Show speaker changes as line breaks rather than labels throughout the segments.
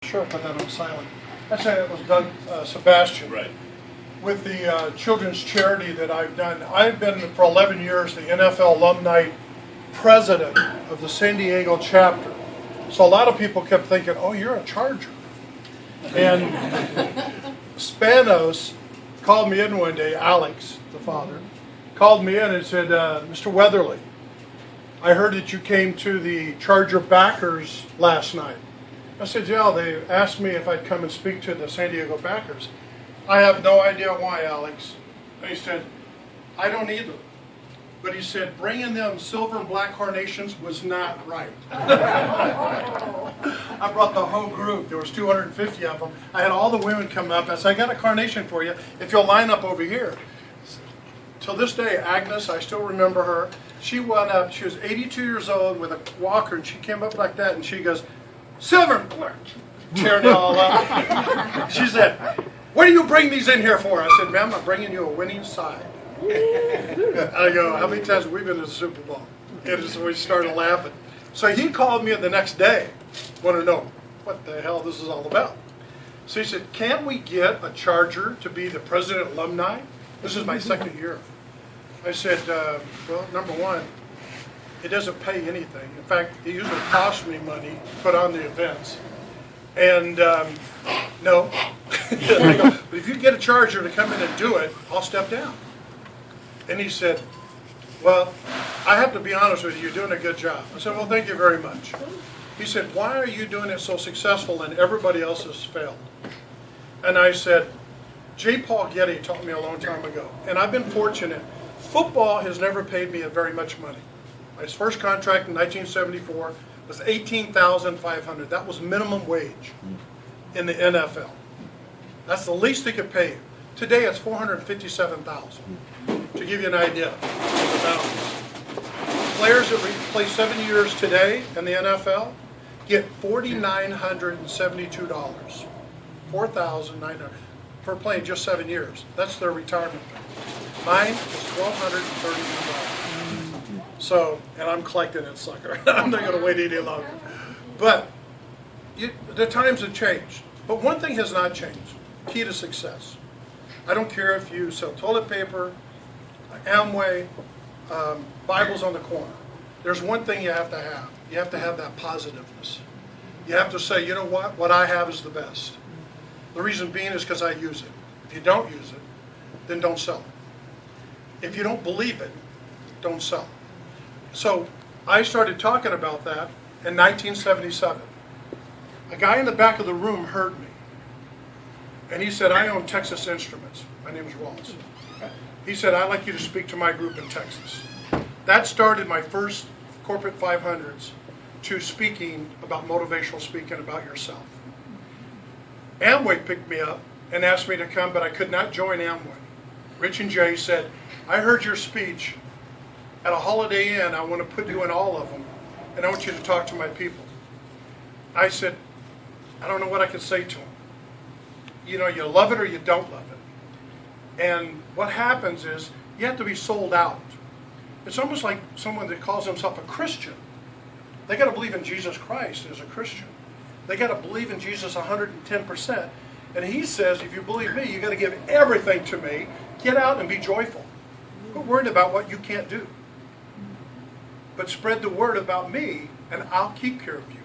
Sure, put that on silent. I said it was Doug Sebastian.
Right.
With the children's charity that I've done, I've been for 11 years the NFL Alumni president of the San Diego chapter. So a lot of people kept thinking, oh, you're a Charger. And Spanos called me in one day, Alex, the father, called me in and said, Mr. Weatherley, I heard that you came to the Charger backers last night. I said, yeah, they asked me if I'd come and speak to the San Diego backers. I have no idea why, Alex. And he said, I don't either. But he said, bringing them silver and black carnations was not right. I brought the whole group. There was 250 of them. I had all the women come up. I said, I got a carnation for you if you'll line up over here. Till this day, Agnes, I still remember her. She went up, she was 82 years old with a walker, and she came up like that, and she goes, silver and black, tearing it all up. She said, what do you bring these in here for? I said, ma'am, I'm bringing you a winning side. I go, how many times have we been to the Super Bowl? And so we started laughing. So he called me the next day, wanted to know what the hell this is all about. So he said, can't we get a Charger to be the president alumni? This is my second year. I said, well, number one, it doesn't pay anything. In fact, it usually costs me money to put on the events. And no. I go, but if you get a Charger to come in and do it, I'll step down. And he said, well, I have to be honest with you, you're doing a good job. I said, well, thank you very much. He said, why are you doing it so successful and everybody else has failed? And I said, J. Paul Getty taught me a long time ago, and I've been fortunate. Football has never paid me very much money. My first contract in 1974 was $18,500. That was minimum wage in the NFL. That's the least they could pay you. Today it's $457,000. To give you an idea of the balance. Players that play 7 years today in the NFL get $4,972. $4,900 for playing just 7 years. That's their retirement pay. Mine is $1,231. So, and I'm collecting it, sucker. I'm not going to wait any longer. But the times have changed. But one thing has not changed. Key to success. I don't care if you sell toilet paper, Amway, Bibles on the corner. There's one thing you have to have. You have to have that positiveness. You have to say, you know what I have is the best. The reason being is because I use it. If you don't use it, then don't sell it. If you don't believe it, don't sell it. So I started talking about that in 1977. A guy in the back of the room heard me. And he said, I own Texas Instruments. My name is Ross. He said, I'd like you to speak to my group in Texas. That started my first corporate 500s to speaking about motivational speaking about yourself. Amway picked me up and asked me to come, but I could not join Amway. Rich and Jay said, I heard your speech at a Holiday Inn. I want to put you in all of them, and I want you to talk to my people. I said, I don't know what I can say to them. You know, you love it or you don't love it. And what happens is you have to be sold out. It's almost like someone that calls himself a Christian. They got to believe in Jesus Christ as a Christian. They got to believe in Jesus 110%. And he says, if you believe me, you got to give everything to me. Get out and be joyful. Quit worrying about what you can't do. But spread the word about me, and I'll keep care of you.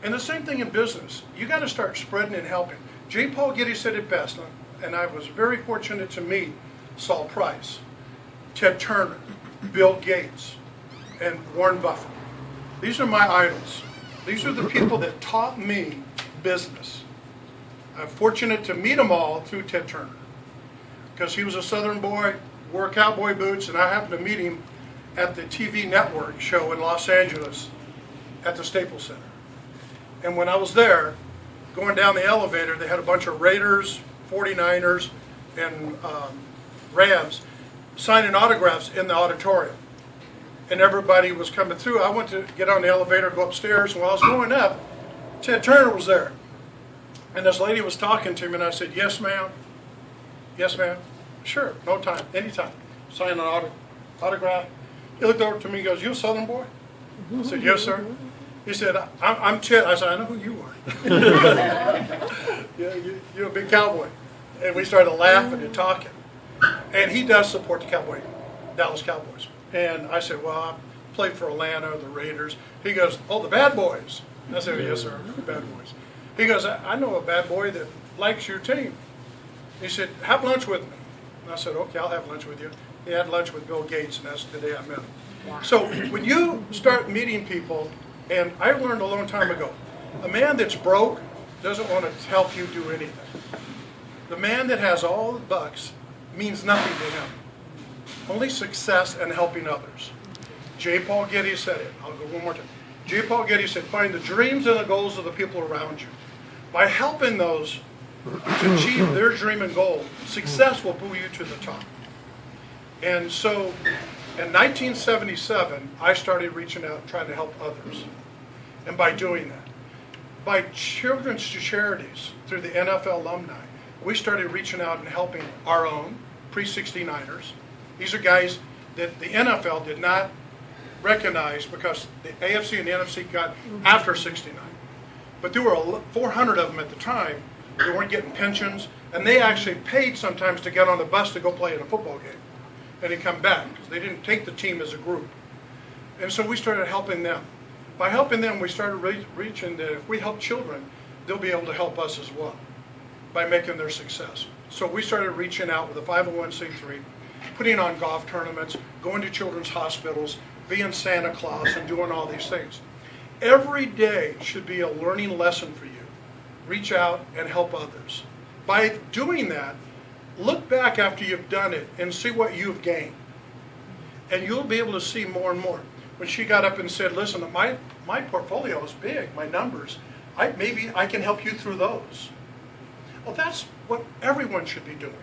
And the same thing in business. You got to start spreading and helping. J. Paul Getty said it best, and I was very fortunate to meet Saul Price, Ted Turner, Bill Gates, and Warren Buffett. These are my idols. These are the people that taught me business. I'm fortunate to meet them all through Ted Turner, because he was a Southern boy, wore cowboy boots, and I happened to meet him at the TV network show in Los Angeles at the Staples Center. And when I was there, going down the elevator, they had a bunch of Raiders, 49ers, and Rams signing autographs in the auditorium. And everybody was coming through. I went to get on the elevator, go upstairs, and while I was going up, Ted Turner was there. And this lady was talking to me, and I said, yes, ma'am. Yes, ma'am. Sure, no time, anytime. Sign an autograph. He looked over to me and goes, you a Southern boy? I said, yes, sir. He said, I'm Chet. I said, I know who you are. You're a big cowboy. And we started laughing and talking. And he does support the Dallas Cowboys. And I said, well, I played for Atlanta, the Raiders. He goes, oh, the bad boys. I said, yes, sir, the bad boys. He goes, I know a bad boy that likes your team. He said, have lunch with me. And I said, okay, I'll have lunch with you. He had lunch with Bill Gates, and that's the day I met him. Wow. So when you start meeting people, and I learned a long time ago, a man that's broke doesn't want to help you do anything. The man that has all the bucks means nothing to him. Only success and helping others. J. Paul Getty said it. I'll go one more time. J. Paul Getty said, find the dreams and the goals of the people around you. By helping those to achieve their dream and goal, success will boo you to the top. And so in 1977, I started reaching out trying to help others. And by doing that, by children's charities through the NFL Alumni, we started reaching out and helping our own pre-69ers. These are guys that the NFL did not recognize because the AFC and the NFC got after 69. But there were 400 of them at the time. They weren't getting pensions, and they actually paid sometimes to get on the bus to go play in a football game and then come back because they didn't take the team as a group. And so we started helping them. By helping them, we started reaching that if we help children, they'll be able to help us as well by making their success. So we started reaching out with a 501c3, putting on golf tournaments, going to children's hospitals, being Santa Claus, and doing all these things. Every day should be a learning lesson for you. Reach out and help others. By doing that, look back after you've done it and see what you've gained. And you'll be able to see more and more. When she got up and said, listen, my portfolio is big, my numbers, maybe I can help you through those. Well, that's what everyone should be doing.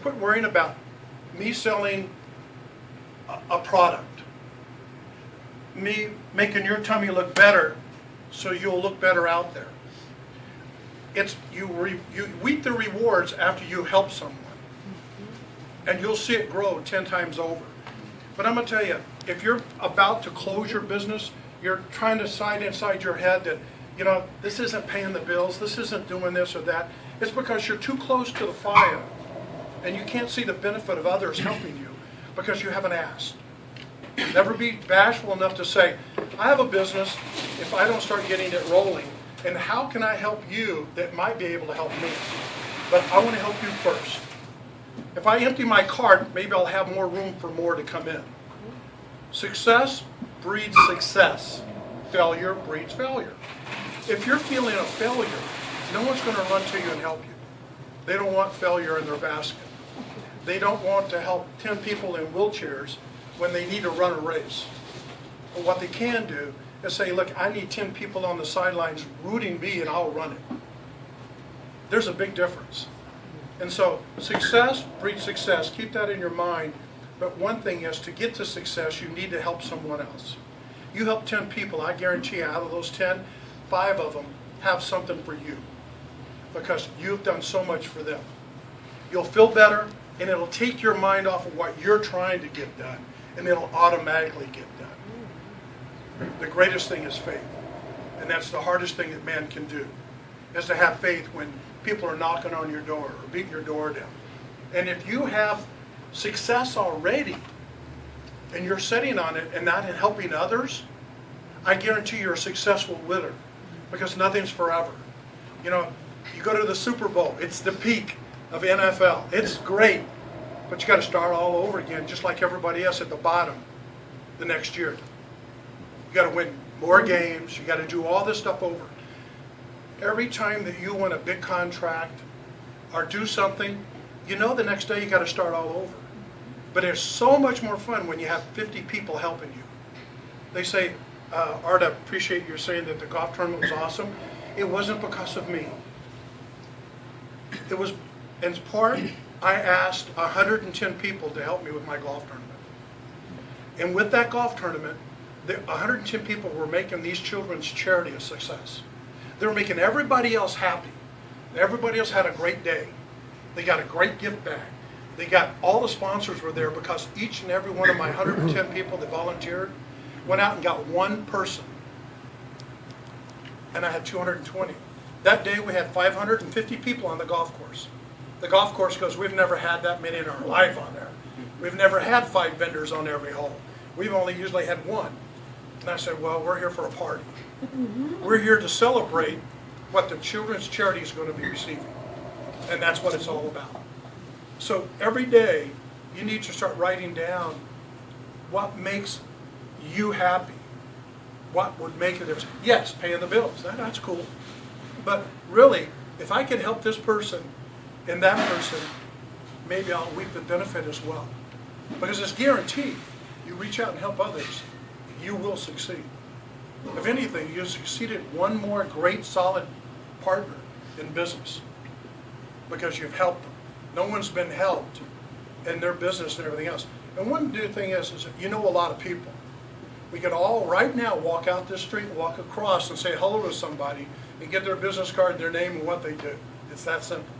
Quit worrying about me selling a product, me making your tummy look better so you'll look better out there. It's you reap the rewards after you help someone, and you'll see it grow 10 times over. But I'm going to tell you, if you're about to close your business, you're trying to decide inside your head that, you know, this isn't paying the bills, this isn't doing this or that, it's because you're too close to the fire and you can't see the benefit of others helping you because you haven't asked. Never be bashful enough to say, I have a business, if I don't start getting it rolling, and how can I help you that might be able to help me? But I want to help you first. If I empty my cart, maybe I'll have more room for more to come in. Success breeds success. Failure breeds failure. If you're feeling a failure, no one's going to run to you and help you. They don't want failure in their basket. They don't want to help 10 people in wheelchairs when they need to run a race. But what they can do is say, look, I need 10 people on the sidelines rooting me and I'll run it. There's a big difference. And so success breeds success. Keep that in your mind. But one thing is, to get to success, you need to help someone else. You help 10 people, I guarantee you, out of those 10, 5 of them have something for you because you've done so much for them. You'll feel better, and it'll take your mind off of what you're trying to get done, and it'll automatically get done. The greatest thing is faith, and that's the hardest thing that man can do, is to have faith when people are knocking on your door or beating your door down. And if you have success already, and you're sitting on it and not helping others, I guarantee you're a successful winner because nothing's forever. You know, you go to the Super Bowl, it's the peak of NFL. It's great, but you got to start all over again, just like everybody else at the bottom the next year. You got to win more games, you got to do all this stuff over. Every time that you win a big contract or do something, you know the next day you got to start all over. But it's so much more fun when you have 50 people helping you. They say, Art, I appreciate you saying that the golf tournament was awesome. It wasn't because of me. It was, in part, I asked 110 people to help me with my golf tournament. And with that golf tournament, the 110 people were making these children's charity a success. They were making everybody else happy. Everybody else had a great day. They got a great gift bag. They got, all the sponsors were there because each and every one of my 110 people that volunteered went out and got one person and I had 220. That day we had 550 people on the golf course. The golf course goes, we've never had that many in our life on there. We've never had 5 vendors on every hole. We've only usually had 1. And I said, well, we're here for a party. We're here to celebrate what the children's charity is going to be receiving. And that's what it's all about. So every day you need to start writing down what makes you happy. What would make a difference? Yes, paying the bills. That's cool. But really, if I can help this person and that person, maybe I'll reap the benefit as well. Because it's guaranteed. You reach out and help others, you will succeed. If anything, you succeeded one more great, solid partner in business because you've helped them. No one's been helped in their business and everything else. And one thing is that you know a lot of people. We could all right now walk out this street and walk across and say hello to somebody and get their business card, their name, and what they do. It's that simple.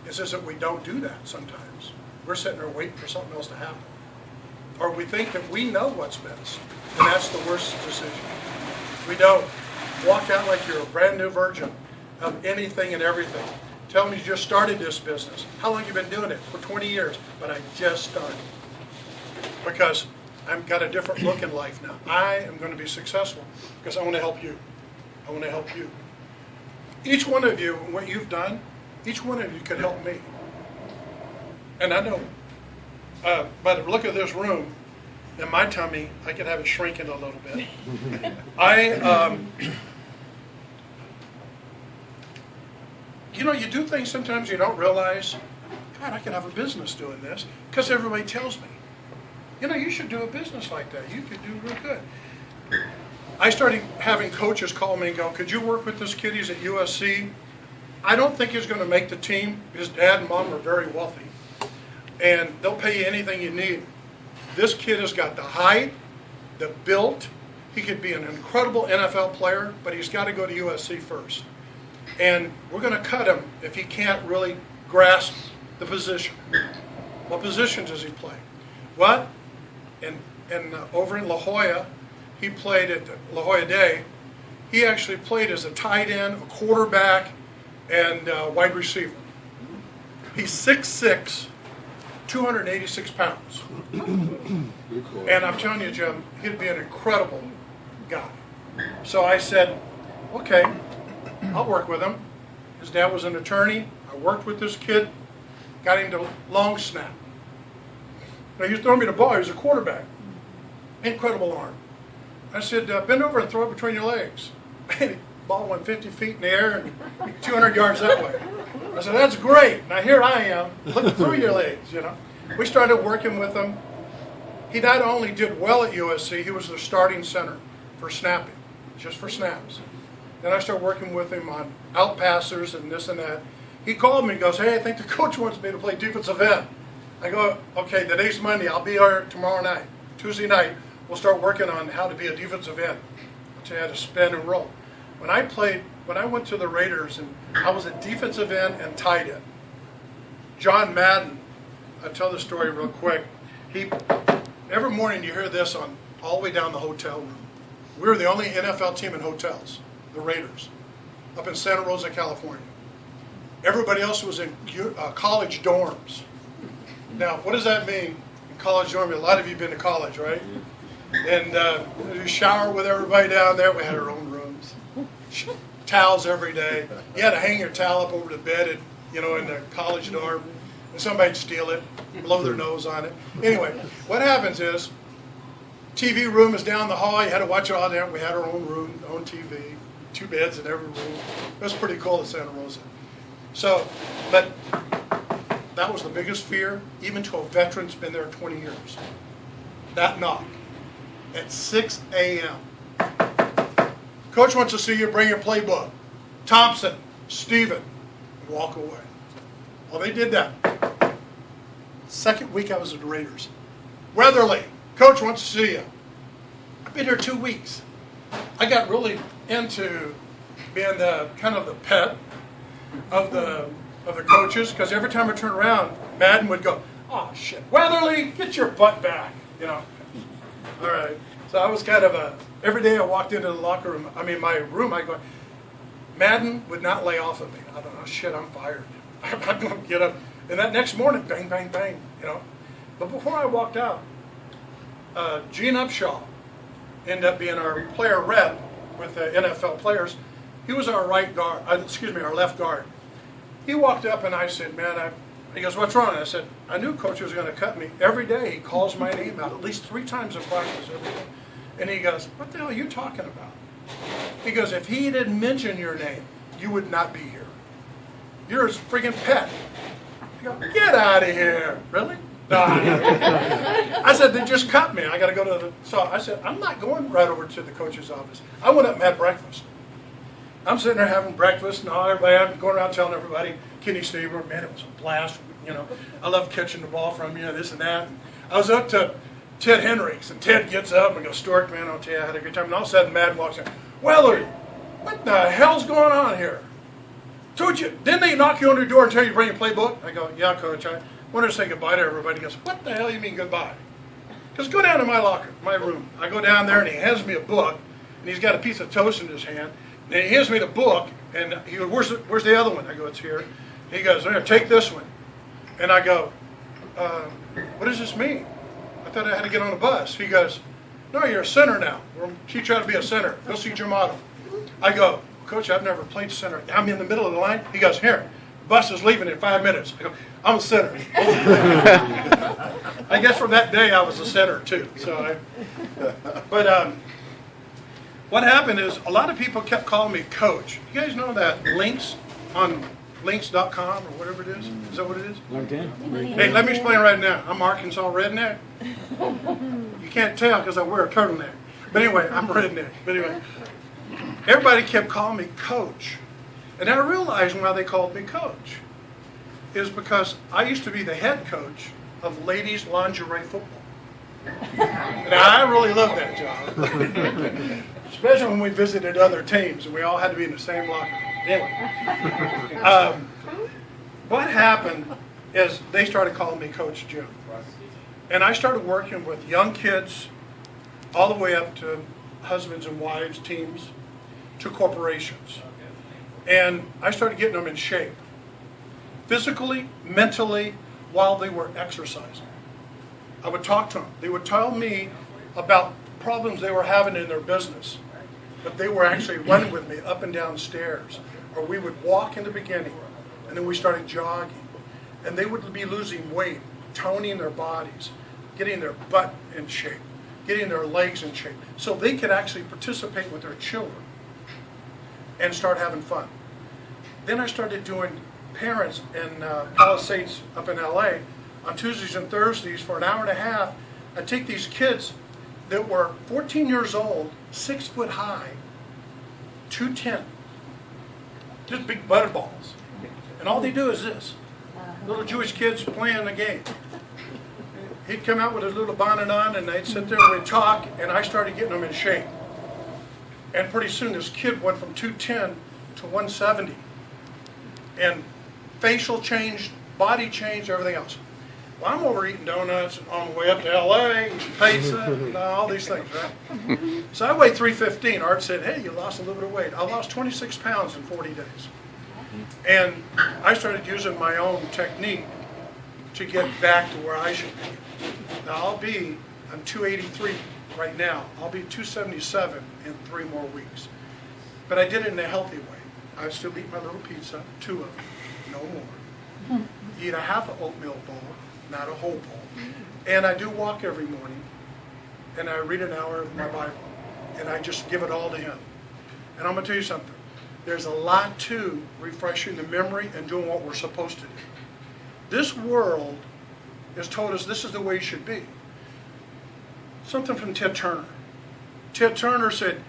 It's just that we don't do that sometimes. We're sitting there waiting for something else to happen. Or we think that we know what's best, and that's the worst decision. We don't. Walk out like you're a brand new virgin of anything and everything. Tell me you just started this business. How long have you been doing it? For 20 years. But I just started. Because I've got a different look in life now. I am going to be successful because I want to help you. I want to help you. Each one of you, what you've done, each one of you could help me. And I know, by the look of this room, in my tummy, I could have it shrinking a little bit. You know, you do things sometimes you don't realize, God, I could have a business doing this, because everybody tells me, you know, you should do a business like that. You could do real good. I started having coaches call me and go, could you work with this kid? He's at USC. I don't think he's going to make the team. His dad and mom are very wealthy, and they'll pay you anything you need. This kid has got the height, the build. He could be an incredible NFL player, but he's got to go to USC first. And we're going to cut him if he can't really grasp the position. What position does he play? What? Over in La Jolla, he played at La Jolla Day. He actually played as a tight end, a quarterback, and wide receiver. He's 6'6", 286 pounds. And I'm telling you, Jim, he'd be an incredible guy. So I said, okay, I'll work with him. His dad was an attorney. I worked with this kid, got him to long snap. Now, he was throwing me the ball. He was a quarterback. Incredible arm. I said, bend over and throw it between your legs. The ball went 50 feet in the air and 200 yards that way. I said, that's great. Now here I am, looking through your legs, you know. We started working with him. He not only did well at USC, he was the starting center for snapping, just for snaps. Then I started working with him on out passers and this and that. He called me and goes, hey, I think the coach wants me to play defensive end. I go, okay, today's Monday. I'll be here tomorrow night. Tuesday night, we'll start working on how to be a defensive end. I'll tell you how to spin and roll. When I went to the Raiders, and I was a defensive end and tight end. John Madden, I'll tell the story real quick. Every morning you hear this on all the way down the hotel room. We were the only NFL team in hotels, the Raiders, up in Santa Rosa, California. Everybody else was in college dorms. Now, what does that mean? In college dorm, a lot of you have been to college, right? And you shower with everybody down there. We had our own rooms. Towels every day. You had to hang your towel up over the bed in the college dorm. And somebody'd steal it, blow their nose on it. Anyway, what happens is, TV room is down the hall. You had to watch it all there. We had our own room, own TV, 2 beds in every room. It was pretty cool at Santa Rosa. So, but that was the biggest fear, even to a veteran that's been there 20 years. That knock at 6 a.m. Coach wants to see you, bring your playbook. Thompson, Stephen, and walk away. Well, they did that. Second week I was at the Raiders. Weatherley, coach wants to see you. I've been here 2 weeks. I got really into being the kind of the pet of the coaches, because every time I turn around, Madden would go, oh shit, Weatherley, get your butt back, All right. So I was kind of every day I walked into the locker room, my room, I go, Madden would not lay off of me. I don't know, shit, I'm fired. I'm going to get up. And that next morning, bang, bang, bang, you know. But before I walked out, Gene Upshaw ended up being our player rep with the NFL players. He was our right guard, our left guard. He walked up and I said, man, he goes, what's wrong? And I said, I knew coach was going to cut me. Every day he calls my name out, at least 3 times in practice every day. And he goes, what the hell are you talking about? He goes, if he didn't mention your name, you would not be here. You're his friggin' pet. I go, get out of here. Really? No. I said, they just cut me. I got to go to the... So I said, I'm not going right over to the coach's office. I went up and had breakfast. I'm sitting there having breakfast, and I'm going around telling everybody, Kenny Stever, man, it was a blast. You know, I love catching the ball from you, this and that. And I was up to Ted Hendricks, and Ted gets up and goes, Stork, man, I'll tell you, I had a good time. And all of a sudden, Madden walks in. Weatherley, what the hell's going on here? Told you, didn't they knock you on the door and tell you to bring your playbook? I go, yeah, coach, I wanted to say goodbye to everybody. He goes, what the hell you mean goodbye? Because go down to my locker, my room. I go down there and he hands me a book, and he's got a piece of toast in his hand. And he hands me the book, and he goes, where's the other one? I go, it's here. He goes, here, take this one. And I go, what does this mean? I thought I had to get on a bus. He goes, no, you're a center now. We'll teach you how to be a center. Go see Jamato. I go, Coach, I've never played center. I'm in the middle of the line. He goes, here, the bus is leaving in 5 minutes. I go, I'm a center. I guess from that day I was a center too. What happened is a lot of people kept calling me coach. You guys know that links on links.com or whatever it is? Is that what it is?
LinkedIn.
Hey, let me explain right now. I'm Arkansas redneck. You can't tell because I wear a turtleneck. But anyway, I'm redneck. But anyway, everybody kept calling me coach. And I realized why they called me coach is because I used to be the head coach of ladies lingerie football. Now, I really loved that job. Especially when we visited other teams and we all had to be in the same locker room. Anyway, what happened is they started calling me Coach Jim. And I started working with young kids all the way up to husbands and wives teams to corporations. And I started getting them in shape, physically, mentally, while they were exercising. I would talk to them. They would tell me about problems they were having in their business, but they were actually running with me up and down stairs. Or we would walk in the beginning, and then we started jogging. And they would be losing weight, toning their bodies, getting their butt in shape, getting their legs in shape, so they could actually participate with their children and start having fun. Then I started doing parents in Palisades up in LA on Tuesdays and Thursdays for an hour and a half. I'd take these kids that were 14 years old, 6 foot high, 210, just big butterballs. And all they do is this. Little Jewish kids playing the game. He'd come out with his little bonnet on and they'd sit there and we'd talk, and I started getting them in shape. And pretty soon this kid went from 210 to 170. And facial changed, body changed, everything else. Well, I'm over eating donuts on the way up to LA, pizza, and all these things, right? So I weighed 315. Art said, hey, you lost a little bit of weight. I lost 26 pounds in 40 days. And I started using my own technique to get back to where I should be. Now I'm 283 right now. I'll be 277 in 3 more weeks. But I did it in a healthy way. I still eat my little pizza, 2 of them, no more. Eat a half an oatmeal bowl, not a whole bowl. And I do walk every morning, and I read an hour of my Bible, and I just give it all to Him. And I'm going to tell you something. There's a lot to refreshing the memory and doing what we're supposed to do. This world has told us this is the way it should be. Something from Ted Turner. Ted Turner said,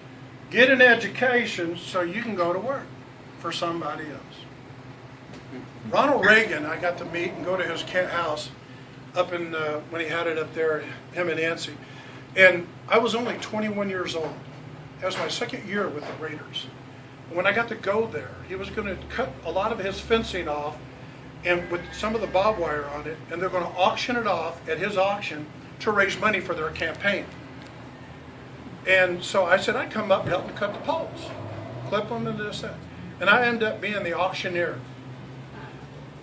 get an education so you can go to work for somebody else. Ronald Reagan, I got to meet and go to his house up in, when he had it up there, him and Nancy. And I was only 21 years old. That was my 2nd year with the Raiders. And when I got to go there, he was going to cut a lot of his fencing off and with some of the barbed wire on it, and they're going to auction it off at his auction to raise money for their campaign. And so I said I'd come up and help him cut the poles, clip them and this, that. And I ended up being the auctioneer.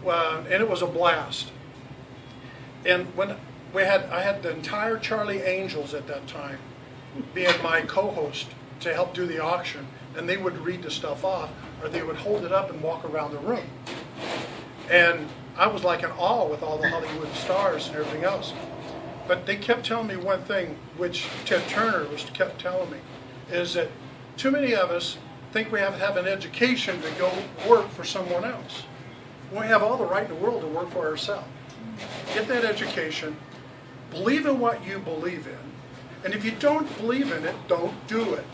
And it was a blast. And when I had the entire Charlie Angels at that time being my co-host to help do the auction, and they would read the stuff off, or they would hold it up and walk around the room. And I was like in awe with all the Hollywood stars and everything else. But they kept telling me one thing, which Ted Turner kept telling me, is that too many of us think we have to have an education to go work for someone else. We have all the right in the world to work for ourselves. Get that education, believe in what you believe in, and if you don't believe in it, don't do it.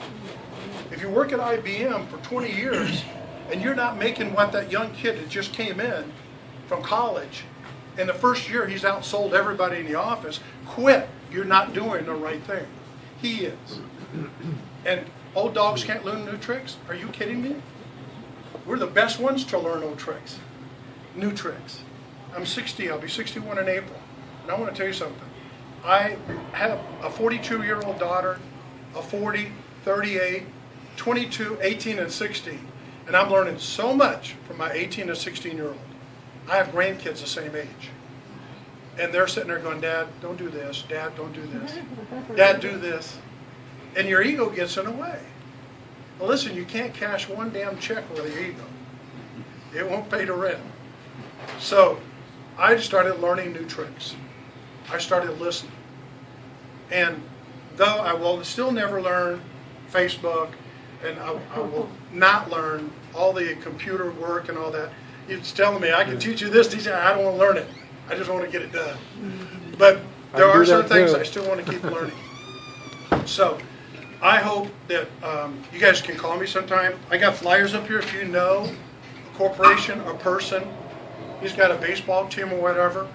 If you work at IBM for 20 years and you're not making what that young kid that just came in from college, in the first year he's outsold everybody in the office, quit. You're not doing the right thing. He is. And old dogs can't learn new tricks? Are you kidding me? We're the best ones to learn old tricks, new tricks. I'm 60, I'll be 61 in April. And I want to tell you something. I have a 42-year-old daughter, a 40, 38, 22, 18, and 16. And I'm learning so much from my 18 to 16-year-old. I have grandkids the same age. And they're sitting there going, Dad, don't do this. Dad, don't do this. Dad, do this. And your ego gets in the way. Well, listen, you can't cash one damn check with your ego. It won't pay the rent. So I started learning new tricks. I started listening. And though I will still never learn Facebook, and I will not learn all the computer work and all that. It's telling me I can teach you this, teach you that. I don't want to learn it. I just want to get it done. But there are some things I still want to keep learning. So I hope that you guys can call me sometime. I got flyers up here if you know a corporation, a person. He's got a baseball team or whatever.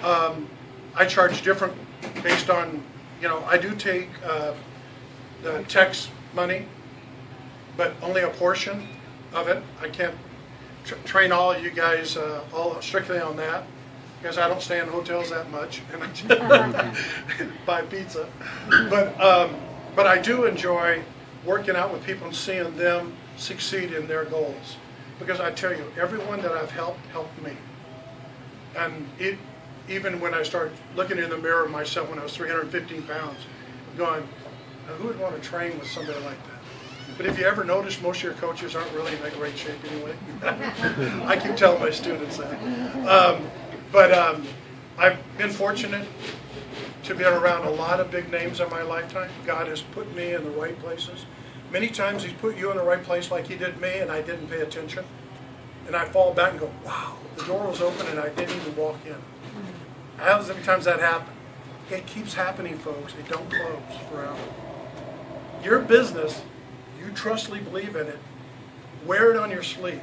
I charge different based on, I do take the tax money, but only a portion of it. I can't train all of you guys all strictly on that because I don't stay in hotels that much and I buy pizza. But I do enjoy working out with people and seeing them succeed in their goals. Because I tell you, everyone that I've helped me. And even when I started looking in the mirror of myself when I was 315 pounds, going, who would want to train with somebody like that? But if you ever notice, most of your coaches aren't really in that great shape anyway. I keep telling my students that. But I've been fortunate to be around a lot of big names in my lifetime. God has put me in the right places. Many times He's put you in the right place like He did me, and I didn't pay attention. And I fall back and go, wow, the door was open and I didn't even walk in. How many times that happened? It keeps happening, folks. It don't close forever. Your business, you trustfully believe in it, wear it on your sleeve.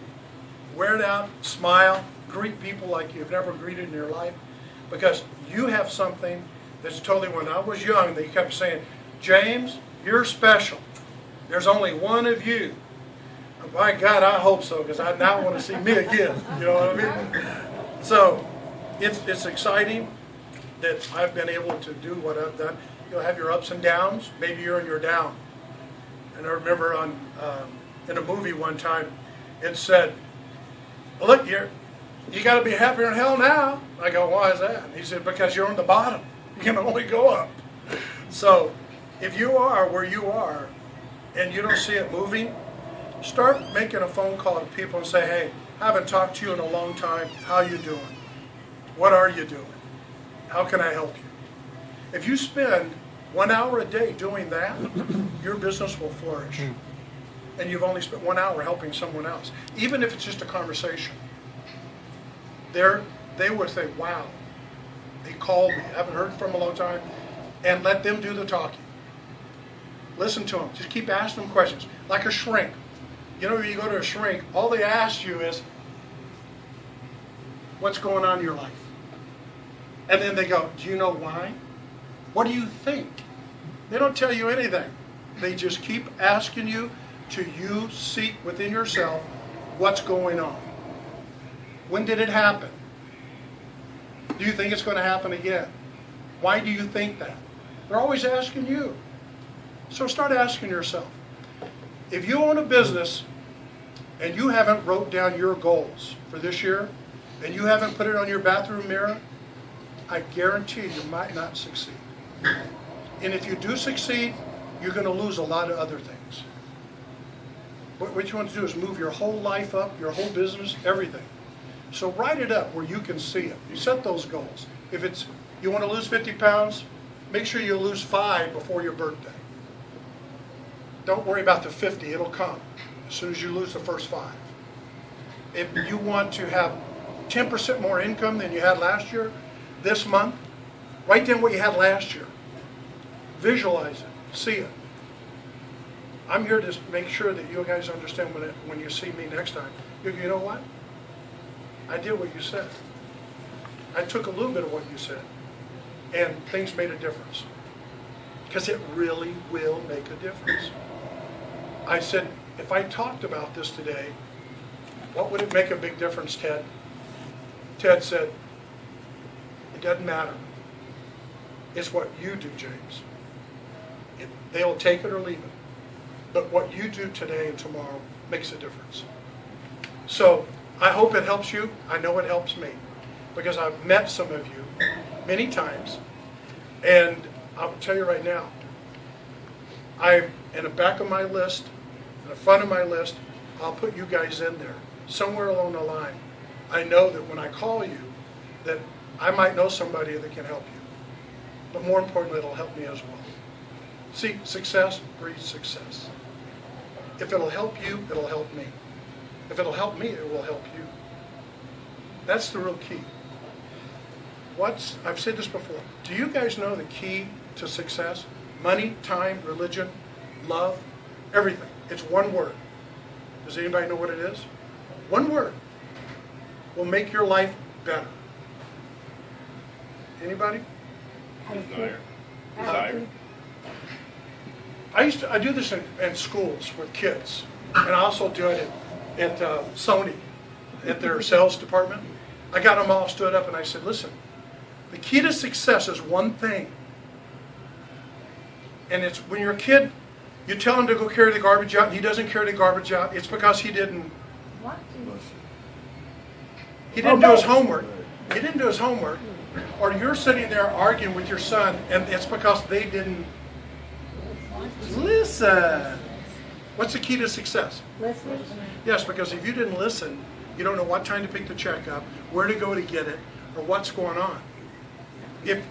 Wear it out, smile, greet people like you've never greeted in your life. Because you have something that's totally, when I was young, they kept saying, James, you're special. There's only one of you. And by God, I hope so, because I now want to see me again. You know what I mean? So it's exciting that I've been able to do what I've done. You'll have your ups and downs. Maybe you're in your down. And I remember in a movie one time, it said, well, look, you got to be happier in hell now. I go, why is that? He said, because you're on the bottom. You can only go up. So if you are where you are and you don't see it moving, start making a phone call to people and say, hey, I haven't talked to you in a long time. How you doing? What are you doing? How can I help you? If you spend 1 hour a day doing that, your business will flourish. And you've only spent 1 hour helping someone else. Even if it's just a conversation. They would say, wow, they called me. I haven't heard from them in a long time. And let them do the talking. Listen to them. Just keep asking them questions. Like a shrink. You know, when you go to a shrink, all they ask you is, what's going on in your life? And then they go, do you know why? What do you think? They don't tell you anything. They just keep asking you to you seek within yourself what's going on. When did it happen? Do you think it's going to happen again? Why do you think that? They're always asking you. So start asking yourself. If you own a business and you haven't wrote down your goals for this year, and you haven't put it on your bathroom mirror, I guarantee you might not succeed. And if you do succeed, you're going to lose a lot of other things. What you want to do is move your whole life up, your whole business, everything. So write it up where you can see it. You set those goals. If it's you want to lose 50 pounds, make sure you lose 5 before your birthday. Don't worry about the 50, it'll come as soon as you lose the first 5. If you want to have 10% more income than you had last year, this month, write down what you had last year. Visualize it, see it. I'm here to make sure that you guys understand when you see me next time. You know what? I did what you said. I took a little bit of what you said, and things made a difference. Because it really will make a difference. I said, if I talked about this today, what would it make a big difference, Ted? Ted said, it doesn't matter. It's what you do, James. They'll take it or leave it. But what you do today and tomorrow makes a difference. So I hope it helps you. I know it helps me. Because I've met some of you many times. And I'll tell you right now, I'm in the back of my list, in the front of my list, I'll put you guys in there. Somewhere along the line, I know that when I call you, that I might know somebody that can help you. But more importantly, it'll help me as well. See, success breeds success. If it'll help you, it'll help me. If it'll help me, it will help you. That's the real key. I've said this before. Do you guys know the key to success? Money, time, religion, love, everything. It's one word. Does anybody know what it is? One word will make your life better. Anybody?
Desire. Desire.
I do this in schools with kids, and I also do it at Sony, at their sales department. I got them all stood up and I said, listen, the key to success is one thing. And it's when you're a kid, you tell him to go carry the garbage out and he doesn't carry the garbage out. It's because he didn't do his homework. He didn't do his homework. Or you're sitting there arguing with your son and it's because they didn't listen. What's the key to success?
Listen.
Yes, because if you didn't listen, you don't know what time to pick the check up, where to go to get it, or what's going on. If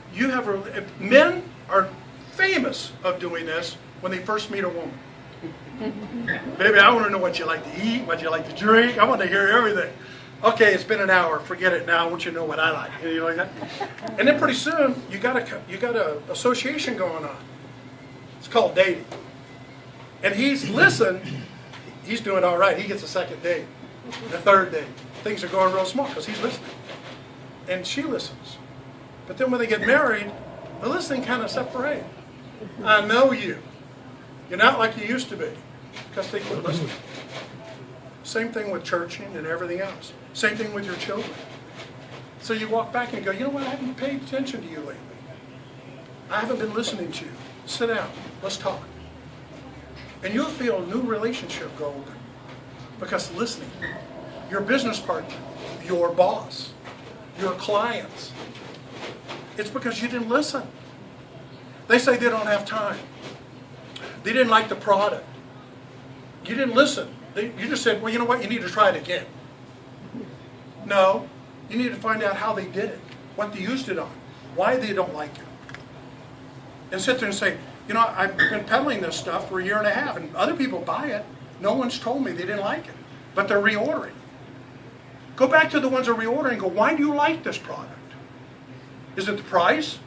men are famous of doing this when they first meet a woman. Baby, I want to know what you like to eat, what you like to drink. I want to hear everything. Okay, it's been an hour. Forget it now. I want you to know what I like. You know, like that. And then pretty soon you got a association going on. It's called dating. And he's doing all right. He gets a second date, the third date. Things are going real small because he's listening. And she listens. But then when they get married, the listening kind of separates. I know you. You're not like you used to be because they quit listening. Same thing with churching and everything else. Same thing with your children. So you walk back and go, you know what, I haven't paid attention to you lately. I haven't been listening to you. Sit down. Let's talk. And you'll feel a new relationship golden. Because listening, your business partner, your boss, your clients, it's because you didn't listen. They say they don't have time. They didn't like the product. You didn't listen. You just said, well, you know what, you need to try it again. No, you need to find out how they did it, what they used it on, why they don't like it. And sit there and say, you know, I've been peddling this stuff for a year and a half, and other people buy it. No one's told me they didn't like it, but they're reordering. Go back to the ones that are reordering and go, why do you like this product? Is it the price?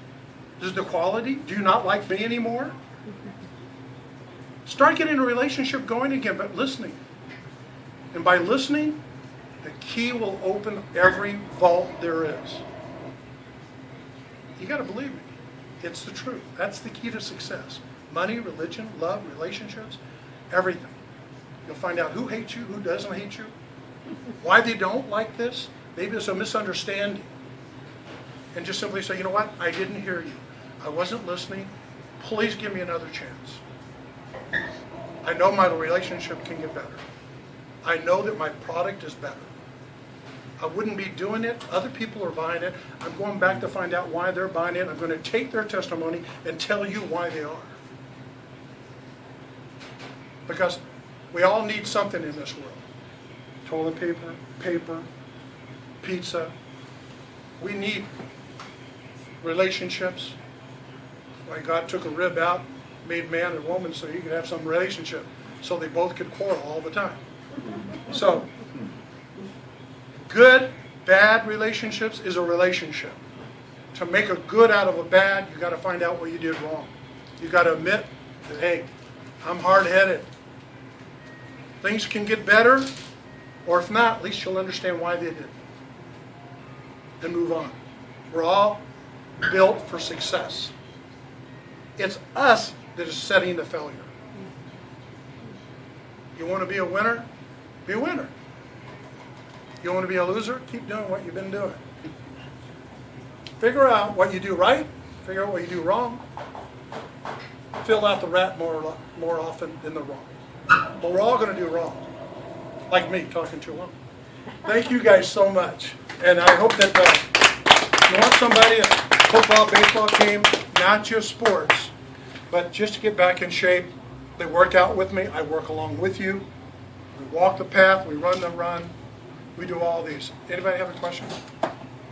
Is it the quality? Do you not like me anymore? Start getting a relationship going again, but listening. And by listening, the key will open every vault there is. You got to believe me. It's the truth. That's the key to success. Money, religion, love, relationships, everything. You'll find out who hates you, who doesn't hate you, why they don't like this. Maybe it's a misunderstanding. And just simply say, you know what? I didn't hear you. I wasn't listening. Please give me another chance. I know my relationship can get better. I know that my product is better. I wouldn't be doing it. Other people are buying it. I'm going back to find out why they're buying it. I'm going to take their testimony and tell you why they are. Because we all need something in this world. Toilet paper, pizza. We need relationships. Why God took a rib out, made man and woman so he could have some relationship, so they both could quarrel all the time. So, good, bad relationships is a relationship. To make a good out of a bad, you got to find out what you did wrong. You got to admit that, hey, I'm hard-headed. Things can get better, or if not, at least you'll understand why they did. And move on. We're all built for success. It's us that is setting the failure. You want to be a winner? Be a winner. You want to be a loser? Keep doing what you've been doing. Figure out what you do right. Figure out what you do wrong. Fill out the rat more often than the wrong. But we're all going to do wrong. Like me, talking too long. Thank you guys so much. And I hope that you want somebody, a football, baseball team, not just sports, but just to get back in shape. They work out with me. I work along with you. We walk the path. We run the run. We do all these. Anybody have a question?